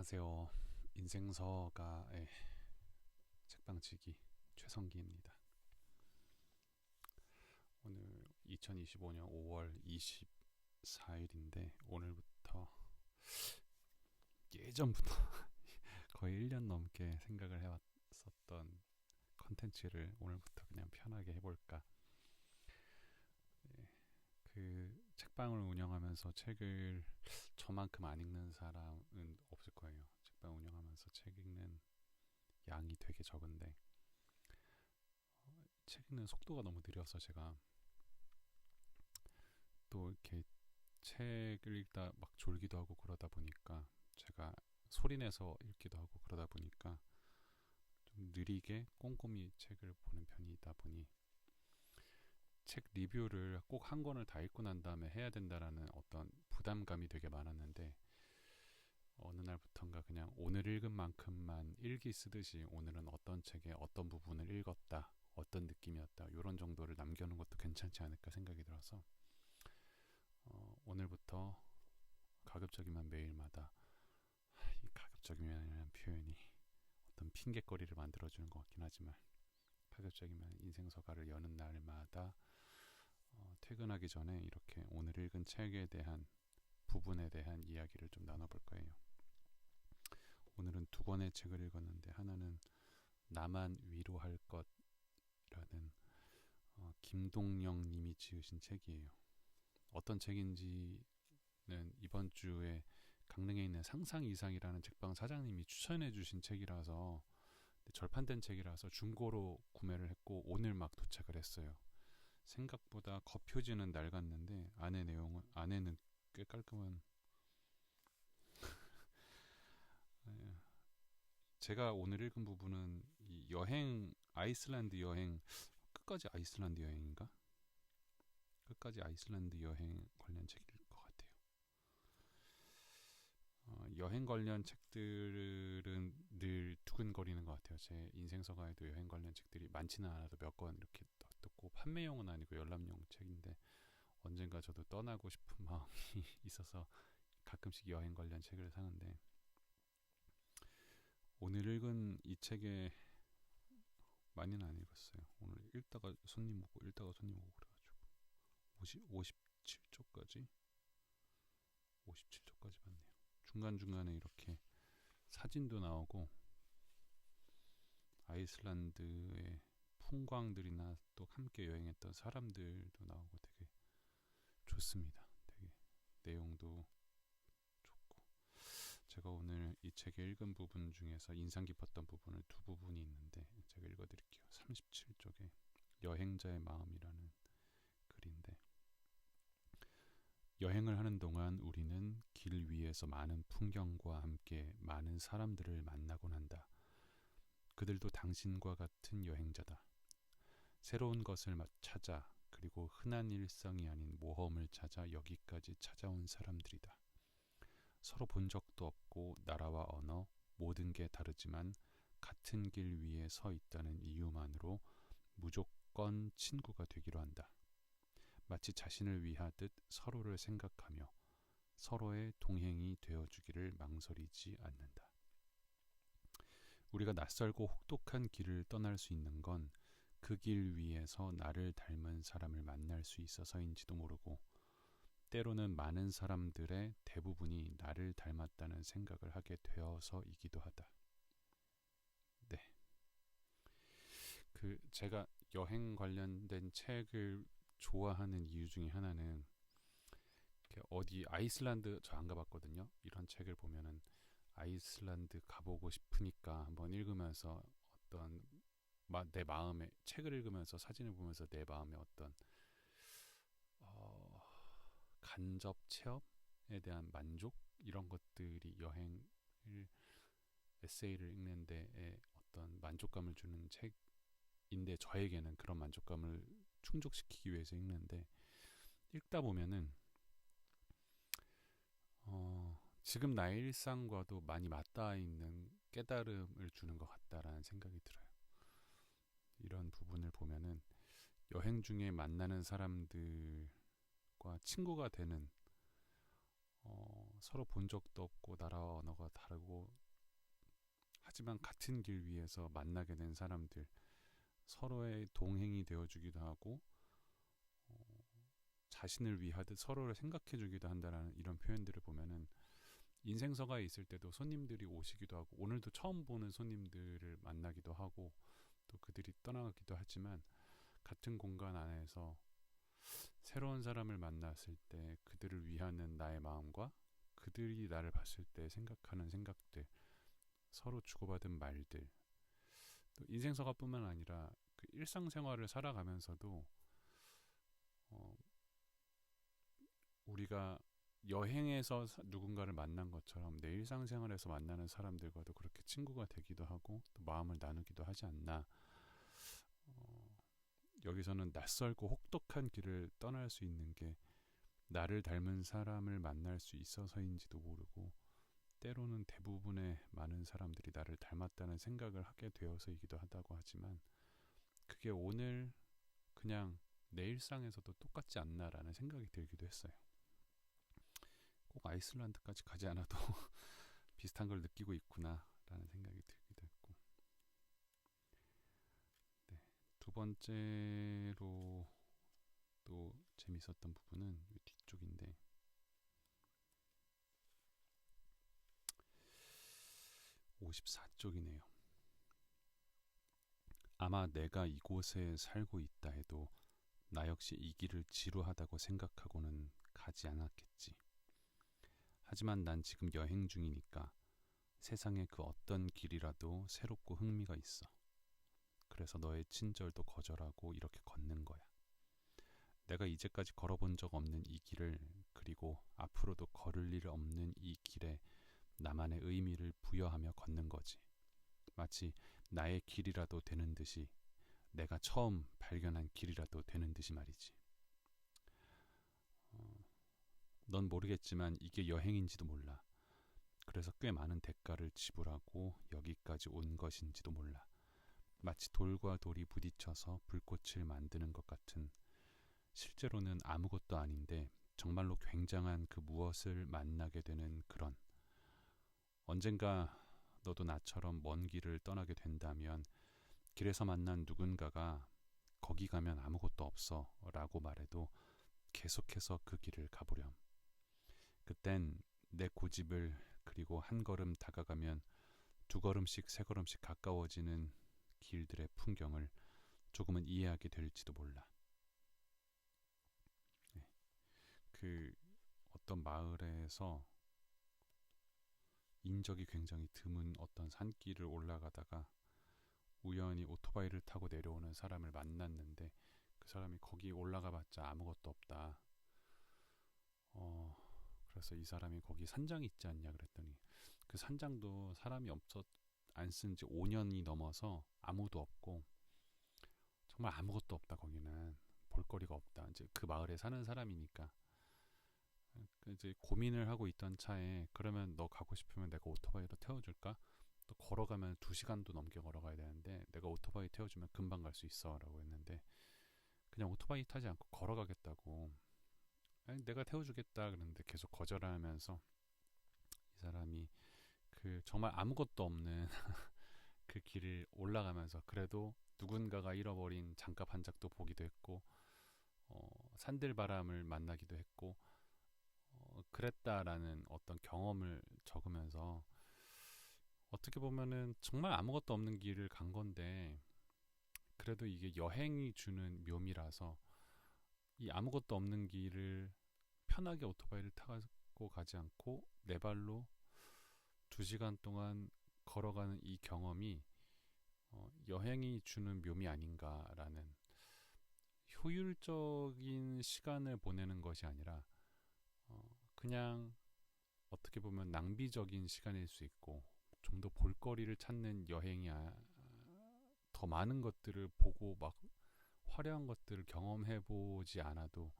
안녕하세요. 인생서가의 책방치기 최성기입니다. 오늘 2025년 5월 24일인데 오늘부터 예전부터 거의 1년 넘게 생각을 해왔었던 컨텐츠를 오늘부터 그냥 편하게 해볼까. 그 책방을 운영하면서 책을 저만큼 안 읽는 사람은 없을 거예요. 책방 운영하면서 책 읽는 양이 되게 적은데 책 읽는 속도가 너무 느려서 제가 또 이렇게 책을 읽다 막 졸기도 하고 그러다 보니까 제가 소리내서 읽기도 하고 그러다 보니까 좀 느리게 꼼꼼히 책을 보는 편이다 보니 책 리뷰를 꼭 한 권을 다 읽고 난 다음에 해야 된다라는 어떤 부담감이 되게 많았는데 어느 날부턴가 그냥 오늘 읽은 만큼만 일기 쓰듯이 오늘은 어떤 책의 어떤 부분을 읽었다, 어떤 느낌이었다 이런 정도를 남겨놓은 것도 괜찮지 않을까 생각이 들어서 오늘부터 가급적이면 매일마다 이 가급적이면이라는 표현이 어떤 핑계거리를 만들어주는 것 같긴 하지만 가급적이면 인생서가를 여는 날마다 퇴근하기 전에 이렇게 오늘 읽은 책에 대한 부분에 대한 이야기를 좀 나눠볼 거예요. 오늘은 두 권의 책을 읽었는데 하나는 나만 위로할 것이라는 김동영 님이 지으신 책이에요. 어떤 책인지는 이번 주에 강릉에 있는 상상 이상이라는 책방 사장님이 추천해 주신 책이라서 절판된 책이라서 중고로 구매를 했고 오늘 막 도착을 했어요. 생각보다 겉표지는 낡았는데 안에는 꽤 깔끔한 제가 오늘 읽은 부분은 이 여행 아이슬란드 여행 끝까지 아이슬란드 여행인가? 끝까지 아이슬란드 여행 관련 책일 것 같아요. 여행 관련 책들은 늘 두근거리는 것 같아요. 제 인생서가에도 여행 관련 책들이 많지는 않아도 몇 권 이렇게 떴고 판매용은 아니고 열람용 책인데 언젠가 저도 떠나고 싶은 마음이 있어서 가끔씩 여행 관련 책을 사는데 오늘 읽은 이 책에 많이는 안 읽었어요. 오늘 읽다가 손님 오고 그래가지고 57쪽까지 봤네요. 중간중간에 이렇게 사진도 나오고 아이슬란드의 풍광들이나 또 함께 여행했던 사람들도 나오고 되게 좋습니다. 되게 내용도 좋고 제가 오늘 이 책에 읽은 부분 중에서 인상 깊었던 부분을 두 부분이 있는데 제가 읽어드릴게요. 37쪽에 여행자의 마음이라는 글인데 여행을 하는 동안 우리는 길 위에서 많은 풍경과 함께 많은 사람들을 만나곤 한다. 그들도 당신과 같은 여행자다. 새로운 것을 찾아 그리고 흔한 일상이 아닌 모험을 찾아 여기까지 찾아온 사람들이다. 서로 본 적도 없고 나라와 언어 모든 게 다르지만 같은 길 위에 서 있다는 이유만으로 무조건 친구가 되기로 한다. 마치 자신을 위하듯 서로를 생각하며 서로의 동행이 되어주기를 망설이지 않는다. 우리가 낯설고 혹독한 길을 떠날 수 있는 건 그 길 위에서 나를 닮은 사람을 만날 수 있어서인지도 모르고 때로는 많은 사람들의 대부분이 나를 닮았다는 생각을 하게 되어서이기도 하다. 네. 제가 여행 관련된 책을 좋아하는 이유 중에 하나는 어디 아이슬란드 저 안 가봤거든요. 이런 책을 보면은 아이슬란드 가보고 싶으니까 한번 읽으면서 어떤 내 마음에 책을 읽으면서 사진을 보면서 내 마음에 어떤 간접 체험에 대한 만족 이런 것들이 여행을 에세이를 읽는 데에 어떤 만족감을 주는 책인데 저에게는 그런 만족감을 충족시키기 위해서 읽는데 읽다 보면은 지금 나의 일상과도 많이 맞닿아 있는 깨달음을 주는 것 같다라는 생각이 들어요. 이런 부분을 보면은 여행 중에 만나는 사람들과 친구가 되는 서로 본 적도 없고 나라와 언어가 다르고 하지만 같은 길 위에서 만나게 된 사람들, 서로의 동행이 되어주기도 하고 자신을 위하듯 서로를 생각해주기도 한다라는 이런 표현들을 보면은 인생서가에 있을 때도 손님들이 오시기도 하고 오늘도 처음 보는 손님들을 만나기도 하고 또 그들이 떠나가기도 하지만 같은 공간 안에서 새로운 사람을 만났을 때 그들을 위하는 나의 마음과 그들이 나를 봤을 때 생각하는 생각들, 서로 주고받은 말들, 또 인생서가뿐만 아니라 그 일상생활을 살아가면서도 어, 우리가 여행에서 누군가를 만난 것처럼 내 일상생활에서 만나는 사람들과도 그렇게 친구가 되기도 하고 또 마음을 나누기도 하지 않나. 여기서는 낯설고 혹독한 길을 떠날 수 있는 게 나를 닮은 사람을 만날 수 있어서인지도 모르고 때로는 대부분의 많은 사람들이 나를 닮았다는 생각을 하게 되어서이기도 하다고 하지만 그게 오늘 그냥 내 일상에서도 똑같지 않나라는 생각이 들기도 했어요. 꼭 아이슬란드까지 가지 않아도 비슷한 걸 느끼고 있구나라는 생각이 들기도 했고, 네, 두 번째로 또 재밌었던 부분은 이 뒤쪽인데 54쪽이네요. 아마 내가 이곳에 살고 있다 해도 나 역시 이 길을 지루하다고 생각하고는 가지 않았겠지. 하지만 난 지금 여행 중이니까 세상의 그 어떤 길이라도 새롭고 흥미가 있어. 그래서 너의 친절도 거절하고 이렇게 걷는 거야. 내가 이제까지 걸어본 적 없는 이 길을, 그리고 앞으로도 걸을 일 없는 이 길에 나만의 의미를 부여하며 걷는 거지. 마치 나의 길이라도 되는 듯이, 내가 처음 발견한 길이라도 되는 듯이 말이지. 넌 모르겠지만 이게 여행인지도 몰라. 그래서 꽤 많은 대가를 지불하고 여기까지 온 것인지도 몰라. 마치 돌과 돌이 부딪혀서 불꽃을 만드는 것 같은, 실제로는 아무것도 아닌데 정말로 굉장한 그 무엇을 만나게 되는 그런, 언젠가 너도 나처럼 먼 길을 떠나게 된다면 길에서 만난 누군가가 거기 가면 아무것도 없어 라고 말해도 계속해서 그 길을 가보렴. 그땐 내 고집을, 그리고 한 걸음 다가가면 두 걸음씩 세 걸음씩 가까워지는 길들의 풍경을 조금은 이해하게 될지도 몰라. 네. 그 어떤 마을에서 인적이 굉장히 드문 어떤 산길을 올라가다가 우연히 오토바이를 타고 내려오는 사람을 만났는데 그 사람이 거기 올라가 봤자 아무것도 없다. 그래서 이 사람이 거기 산장이 있지 않냐 그랬더니 그 산장도 사람이 없어 안 쓴 지 5년이 넘어서 아무도 없고 정말 아무것도 없다. 거기는 볼거리가 없다. 이제 그 마을에 사는 사람이니까 이제 고민을 하고 있던 차에, 그러면 너 가고 싶으면 내가 오토바이로 태워줄까? 또 걸어가면 2시간도 넘게 걸어가야 되는데 내가 오토바이 태워주면 금방 갈 수 있어 라고 했는데 그냥 오토바이 타지 않고 걸어가겠다고, 아니 내가 태워주겠다 그랬는데 계속 거절하면서 이 사람이 그 정말 아무것도 없는 그 길을 올라가면서 그래도 누군가가 잃어버린 장갑 한 짝도 보기도 했고 산들바람을 만나기도 했고 그랬다라는 어떤 경험을 적으면서 어떻게 보면은 정말 아무것도 없는 길을 간 건데 그래도 이게 여행이 주는 묘미라서 이 아무것도 없는 길을 편하게 오토바이를 타고 가지 않고 내 발로 2시간 동안 걸어가는 이 경험이 여행이 주는 묘미 아닌가라는, 효율적인 시간을 보내는 것이 아니라 그냥 어떻게 보면 낭비적인 시간일 수 있고 좀 더 볼거리를 찾는 여행이 더 많은 것들을 보고 막 화려한 것들을 경험해보지 않아도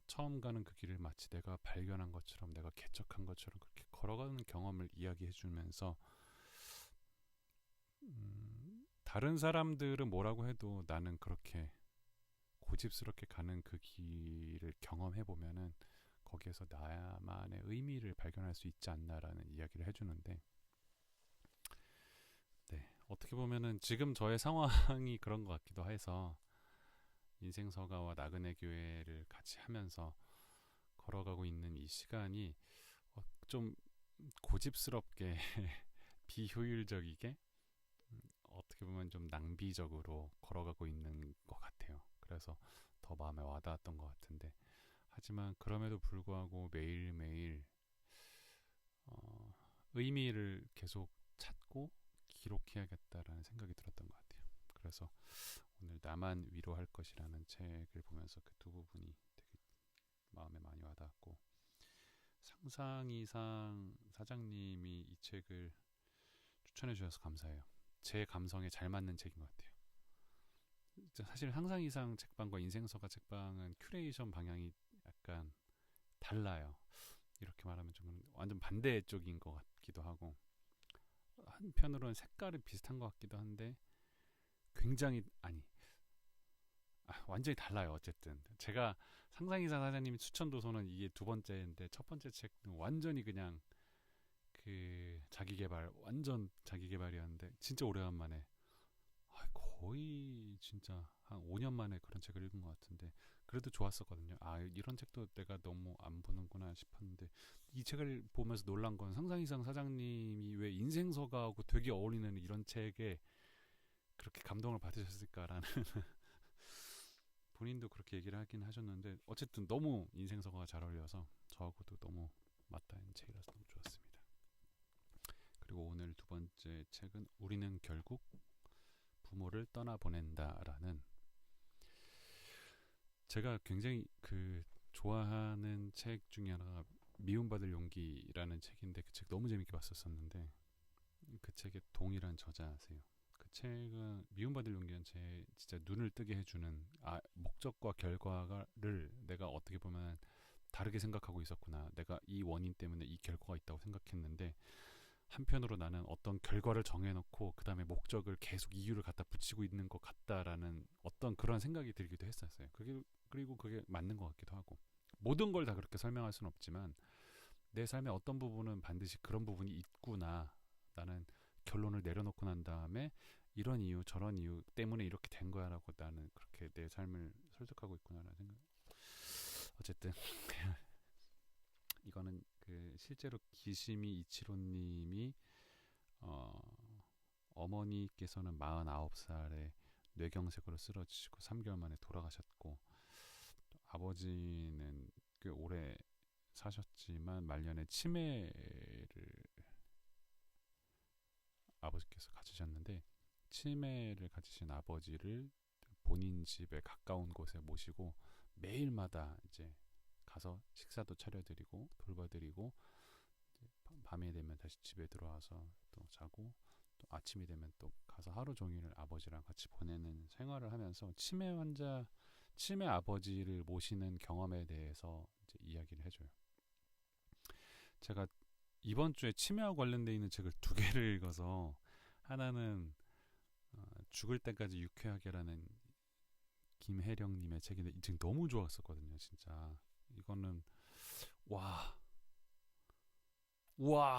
처음 가는 그 길을 마치 내가 발견한 것처럼, 내가 개척한 것처럼 그렇게 걸어가는 경험을 이야기해주면서 다른 사람들은 뭐라고 해도 나는 그렇게 고집스럽게 가는 그 길을 경험해보면은 거기에서 나만의 의미를 발견할 수 있지 않나라는 이야기를 해주는데, 네, 어떻게 보면은 지금 저의 상황이 그런 것 같기도 해서 인생서가와 나그네 교회를 같이 하면서 걸어가고 있는 이 시간이 좀 고집스럽게 비효율적이게 어떻게 보면 좀 낭비적으로 걸어가고 있는 것 같아요. 그래서 더 마음에 와닿았던 것 같은데, 하지만 그럼에도 불구하고 매일매일 의미를 계속 찾고 기록해야겠다라는 생각이 들었던 것 같아요. 그래서 오늘 나만 위로할 것이라는 책을 보면서 그 두 부분이 되게 마음에 많이 와닿았고, 상상 이상 사장님이 이 책을 추천해 주셔서 감사해요. 제 감성에 잘 맞는 책인 것 같아요. 사실 상상 이상 책방과 인생서가 책방은 큐레이션 방향이 약간 달라요. 이렇게 말하면 좀 완전 반대 쪽인 것 같기도 하고, 한편으로는 색깔은 비슷한 것 같기도 한데 굉장히 완전히 달라요. 어쨌든 제가 상상이사 사장님이 추천 도서는 이게 두 번째인데, 첫 번째 책은 완전히 그냥 그 자기계발, 완전 자기계발이었는데 진짜 오래간만에, 거의 진짜 한 5년 만에 그런 책을 읽은 것 같은데, 그래도 좋았었거든요. 이런 책도 내가 너무 안 보는구나 싶었는데, 이 책을 보면서 놀란 건 상상 이상 사장님이 왜 인생서가하고 되게 어울리는 이런 책에 그렇게 감동을 받으셨을까라는 본인도 그렇게 얘기를 하긴 하셨는데, 어쨌든 너무 인생서가가 잘 어울려서 저하고도 너무 맞닿는 책이라서 너무 좋았습니다. 그리고 오늘 두 번째 책은 우리는 결국 부모를 떠나보낸다라는, 제가 굉장히 좋아하는 책 중에 하나가 미움받을 용기라는 책인데, 그 책 너무 재밌게 봤었었는데, 그 책의 동일한 저자세요. 그 책은 미움받을 용기는 제 진짜 눈을 뜨게 해주는, 목적과 결과를 내가 어떻게 보면 다르게 생각하고 있었구나, 내가 이 원인 때문에 이 결과가 있다고 생각했는데 한편으로 나는 어떤 결과를 정해놓고 그 다음에 목적을 계속 이유를 갖다 붙이고 있는 것 같다라는 어떤 그런 생각이 들기도 했었어요. 그리고 그게 맞는 것 같기도 하고, 모든 걸 다 그렇게 설명할 수는 없지만 내 삶의 어떤 부분은 반드시 그런 부분이 있구나, 나는 결론을 내려놓고 난 다음에 이런 이유 저런 이유 때문에 이렇게 된 거야 라고 나는 그렇게 내 삶을 설득하고 있구나라는 생각. 어쨌든 이거는 실제로 기시미 이치로님이 어머니께서는 49살에 뇌경색으로 쓰러지시고 3개월 만에 돌아가셨고, 아버지는 꽤 오래 사셨지만 말년에 치매를 아버지께서 가지셨는데, 치매를 가지신 아버지를 본인 집에 가까운 곳에 모시고 매일마다 이제 가서 식사도 차려드리고 돌봐드리고, 밤이 되면 다시 집에 들어와서 또 자고, 또 아침이 되면 또 가서 하루 종일 아버지랑 같이 보내는 생활을 하면서 치매 아버지를 모시는 경험에 대해서 이제 이야기를 해줘요. 제가 이번 주에 치매와 관련되어 있는 책을 두 개를 읽어서, 하나는 죽을 때까지 유쾌하게라는 김혜령님의 책인데, 이 책 너무 좋았었거든요. 진짜 이거는 와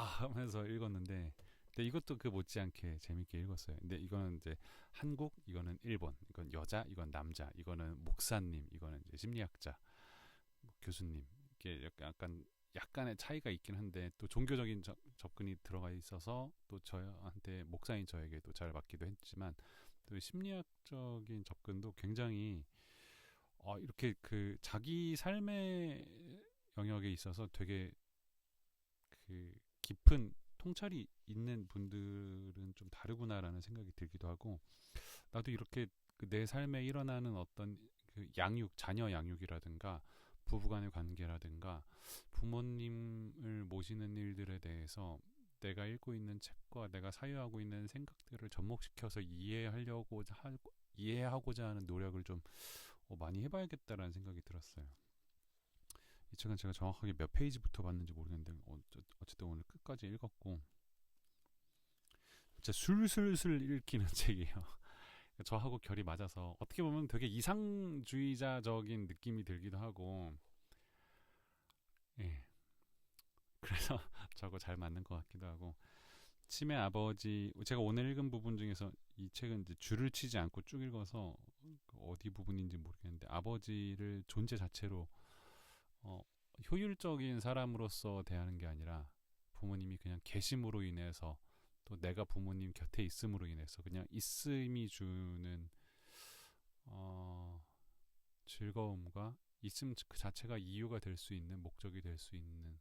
하면서 읽었는데, 근데 이것도 그 못지않게 재밌게 읽었어요. 근데 이거는 이제 한국, 이거는 일본, 이건 여자, 이건 남자, 이거는 목사님, 이거는 이제 심리학자, 교수님, 이게 약간의 차이가 있긴 한데 또 종교적인 접근이 들어가 있어서 또 저한테, 목사인 저에게도 잘 맞기도 했지만, 또 심리학적인 접근도 굉장히 이렇게 자기 삶의 영역에 있어서 되게 깊은 통찰이 있는 분들은 좀 다르구나라는 생각이 들기도 하고, 나도 이렇게 내 삶에 일어나는 어떤 자녀 양육이라든가 부부간의 관계라든가 부모님을 모시는 일들에 대해서 내가 읽고 있는 책과 내가 사유하고 있는 생각들을 접목시켜서 이해하고자 하는 노력을 좀 많이 해봐야겠다라는 생각이 들었어요. 이 책은 제가 정확하게 몇 페이지부터 봤는지 모르겠는데 어쨌든 오늘 끝까지 읽었고, 진짜 술술술 읽히는 책이에요. 저하고 결이 맞아서 어떻게 보면 되게 이상주의자적인 느낌이 들기도 하고, 예. 그래서 저거 잘 맞는 것 같기도 하고 치매 아버지 제가 오늘 읽은 부분 중에서 이 책은 이제 줄을 치지 않고 쭉 읽어서 어디 부분인지 모르겠는데 아버지를 존재 자체로 어, 효율적인 사람으로서 대하는 게 아니라 부모님이 그냥 계심으로 인해서 또 내가 부모님 곁에 있음으로 인해서 그냥 있음이 주는 어, 즐거움과 있음 그 자체가 이유가 될 수 있는 목적이 될 수 있는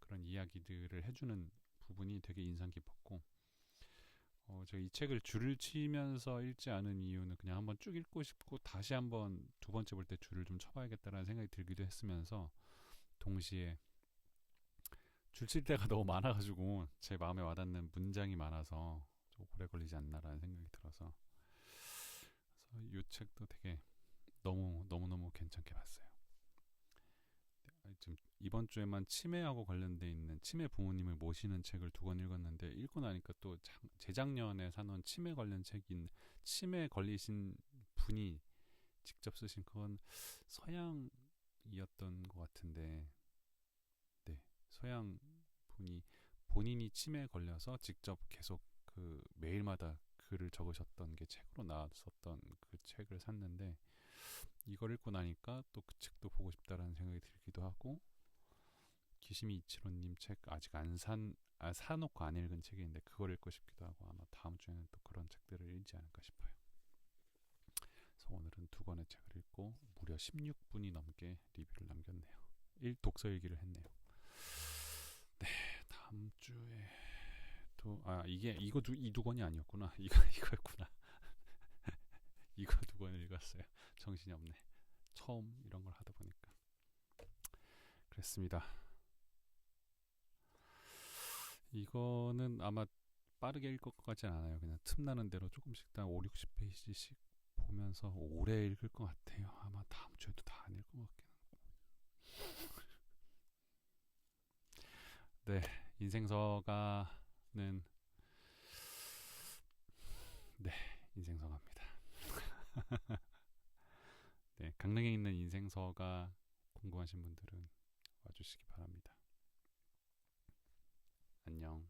그런 이야기들을 해주는 부분이 되게 인상 깊었고 제가 이 책을 줄을 치면서 읽지 않은 이유는 그냥 한번 쭉 읽고 싶고 다시 한번 두 번째 볼 때 줄을 좀 쳐봐야겠다라는 생각이 들기도 했으면서 동시에 줄 칠 때가 너무 많아가지고 제 마음에 와닿는 문장이 많아서 좀 오래 걸리지 않나라는 생각이 들어서 그래서 이 책도 되게 너무너무 괜찮게 봤어요. 지금 이번 주에만 치매하고 관련돼 있는 치매 부모님을 모시는 책을 두 권 읽었는데 읽고 나니까 또 재작년에 사놓은 치매 관련 책인 치매 걸리신 분이 직접 쓰신 그건 서양이었던 것 같은데 네 서양 분이 본인이 치매에 걸려서 직접 계속 그 매일마다 글을 적으셨던 게 책으로 나왔었던 그 책을 샀는데 이걸 읽고 나니까 또 그 책도 보고 싶다라는 생각이 들기도 하고 기시미 이치로님 책 아직 사놓고 안 읽은 책인데 그걸 읽고 싶기도 하고 아마 다음 주에는 또 그런 책들을 읽지 않을까 싶어요. 그래서 오늘은 두 권의 책을 읽고 무려 16분이 넘게 리뷰를 남겼네요. 독서 일기를 했네요. 네, 다음 주에 또 이게 이 두 권이 아니었구나. 이거였구나. 이거 두 권을 읽었어요. 정신이 없네. 처음 이런 걸 하다 보니까 그랬습니다. 이거는 아마 빠르게 읽을 것 같진 않아요. 그냥 틈나는 대로 조금씩 다 5, 60페이지씩 보면서 오래 읽을 것 같아요. 아마 다음 주에도 다 안 읽을 것 같긴 하고. 네, 인생서가는 네, 인생서가입니다. 네, 강릉에 있는 인생서가 궁금하신 분들은 와주시기 바랍니다. 안녕.